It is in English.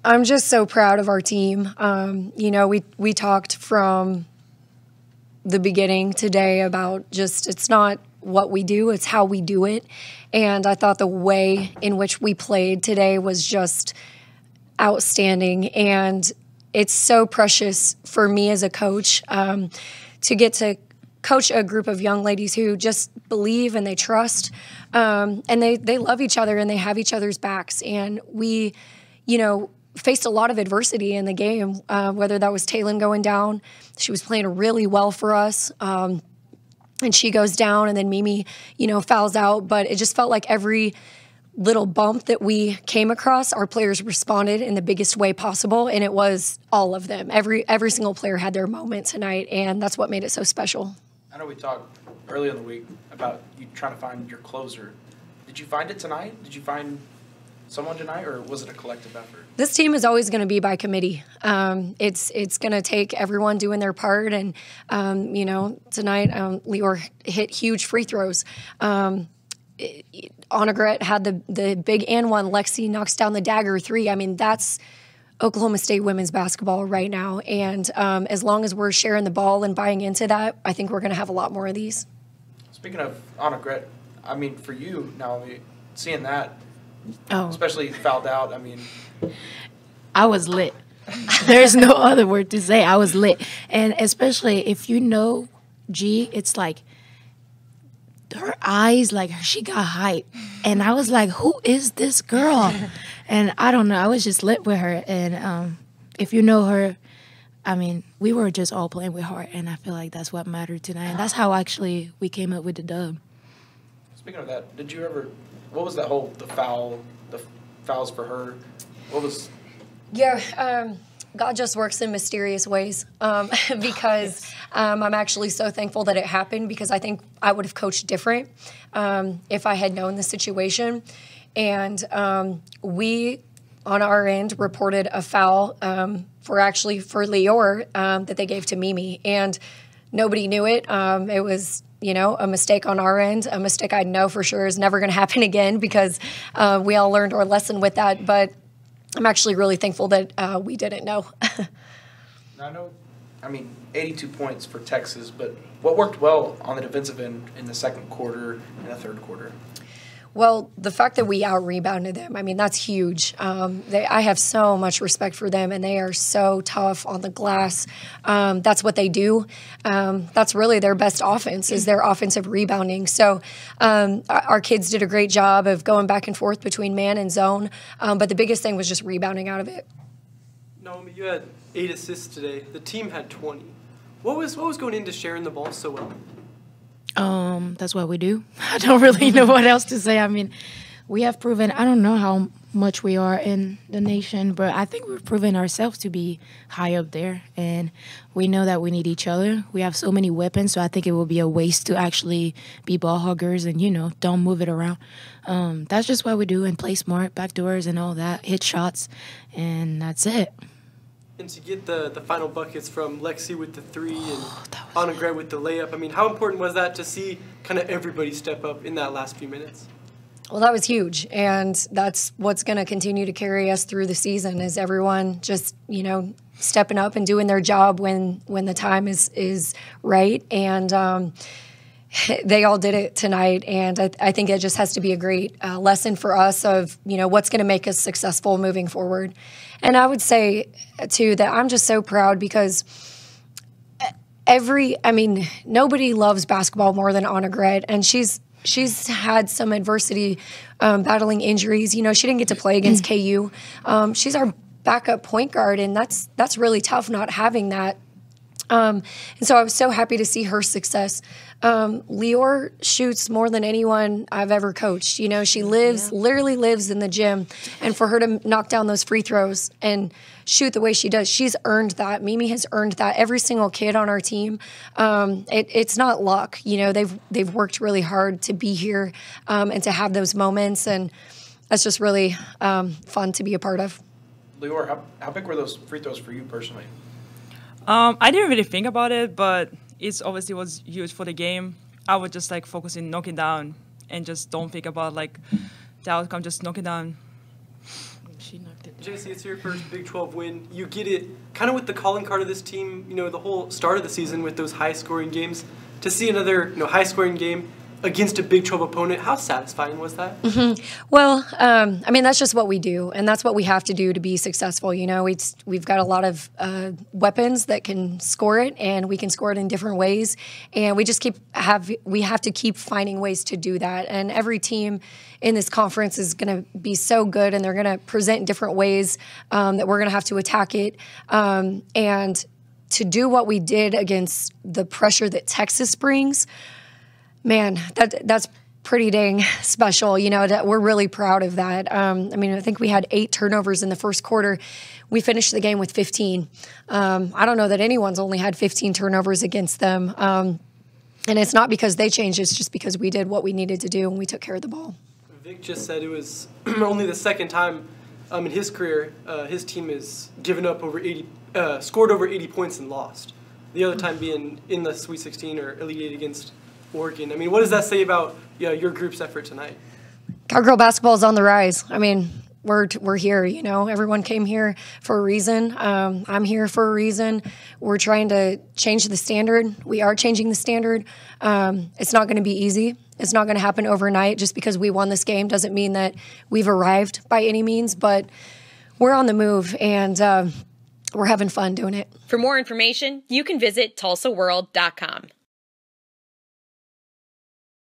I'm just so proud of our team. You know, we talked from the beginning today about just it's not what we do, it's how we do it. And I thought the way in which we played today was just outstanding. And it's so precious for me as a coach to get to coach a group of young ladies who just believe and they trust and they love each other and they have each other's backs. And we, you know, faced a lot of adversity in the game, whether that was Taylin going down. She was playing really well for us. And she goes down and then Mimi, you know, fouls out. But it just felt like every little bump that we came across, our players responded in the biggest way possible. And it was all of them. Every single player had their moment tonight. And that's what made it so special. I know we talked earlier in the week about you trying to find your closer. Did you find it tonight? Did you find someone tonight, or was it a collective effort? This team is always going to be by committee. It's going to take everyone doing their part, and you know, tonight Lior hit huge free throws. Onagret had the big and one. Lexi knocks down the dagger three. I mean, that's Oklahoma State women's basketball right now, and as long as we're sharing the ball and buying into that, I think we're going to have a lot more of these. Speaking of Onagret, I mean, for you, Naomie, seeing that. Oh. Especially fouled out. I mean, I was lit. There's no other word to say. I was lit. And especially if you know G, it's like her eyes, like she got hype. And I was like, who is this girl? And I don't know. I was just lit with her. And if you know her, I mean, we were just all playing with heart. And I feel like that's what mattered tonight. And that's how actually we came up with the dub. Speaking of that, did you ever... What was that whole the fouls for her? What was? Yeah, God just works in mysterious ways because I'm actually so thankful that it happened because I think I would have coached different if I had known the situation. And we, on our end, reported a foul for Lior that they gave to Mimi, and nobody knew it. It was, you know, a mistake on our end, a mistake I know for sure is never going to happen again because we all learned our lesson with that. But I'm actually really thankful that we didn't know. I mean, 82 points for Texas, but what worked well on the defensive end in the second quarter and the third quarter? Well, the fact that we out-rebounded them, I mean, that's huge. I have so much respect for them, and they are so tough on the glass. That's what they do. That's really their best offense is their offensive rebounding. So our kids did a great job of going back and forth between man and zone, but the biggest thing was just rebounding out of it. Naomie, you had 8 assists today. The team had 20. What was going into sharing the ball so well? That's what we do. I don't really know what else to say. I mean, we have proven, I don't know how much we are in the nation, but I think we've proven ourselves to be high up there. And we know that we need each other. We have so many weapons, so I think it will be a waste to actually be ball huggers and, you know, don't move it around. That's just what we do and play smart, backdoors and all that, hit shots, and that's it. And to get the final buckets from Lexi with the 3 and Onagret with the layup, I mean, how important was that to see kind of everybody step up in that last few minutes? Well, that was huge, and that's what's going to continue to carry us through the season is everyone just, you know, stepping up and doing their job when the time is right. And they all did it tonight, and I think it just has to be a great lesson for us of, you know, what's going to make us successful moving forward. And I would say, too, that I'm just so proud because nobody loves basketball more than Onagret, and she's had some adversity battling injuries. You know, she didn't get to play against KU. She's our backup point guard, and that's really tough not having that. And so I was so happy to see her success. Lior shoots more than anyone I've ever coached. You know, she literally lives in the gym. And for her to knock down those free throws and shoot the way she does, she's earned that. Mimi has earned that. Every single kid on our team, it's not luck. You know, they've worked really hard to be here and to have those moments. And that's just really fun to be a part of. Lior, how big were those free throws for you personally? I didn't really think about it, but it obviously was huge for the game. I would just like focus in knocking down and just don't think about like the outcome, just knock it down. She knocked it Jacie, it's your first Big 12 win. You get it kind of with the calling card of this team, the whole start of the season with those high-scoring games. To see another high-scoring game against a Big 12 opponent, how satisfying was that? Well, I mean, that's just what we do, and that's what we have to do to be successful. We've got a lot of weapons that can score it, and we can score it in different ways, and we just we have to keep finding ways to do that. And every team in this conference is going to be so good, and they're going to present in different ways that we're going to have to attack it. And to do what we did against the pressure that Texas brings, man, that's pretty dang special. We're really proud of that. I think we had 8 turnovers in the first quarter. We finished the game with 15. I don't know that anyone's only had 15 turnovers against them. And it's not because they changed, it's just because we did what we needed to do and we took care of the ball. Vic just said it was only the second time in his career his team has given up scored over 80 points and lost. The other time being in the Sweet 16 or Elite 8 against Oregon. I mean, what does that say about your group's effort tonight? Cowgirl basketball is on the rise. I mean, we're here. Everyone came here for a reason. I'm here for a reason. We're trying to change the standard. We are changing the standard. It's not going to be easy. It's not going to happen overnight. Just because we won this game doesn't mean that we've arrived by any means. But we're on the move, and we're having fun doing it. For more information, you can visit TulsaWorld.com.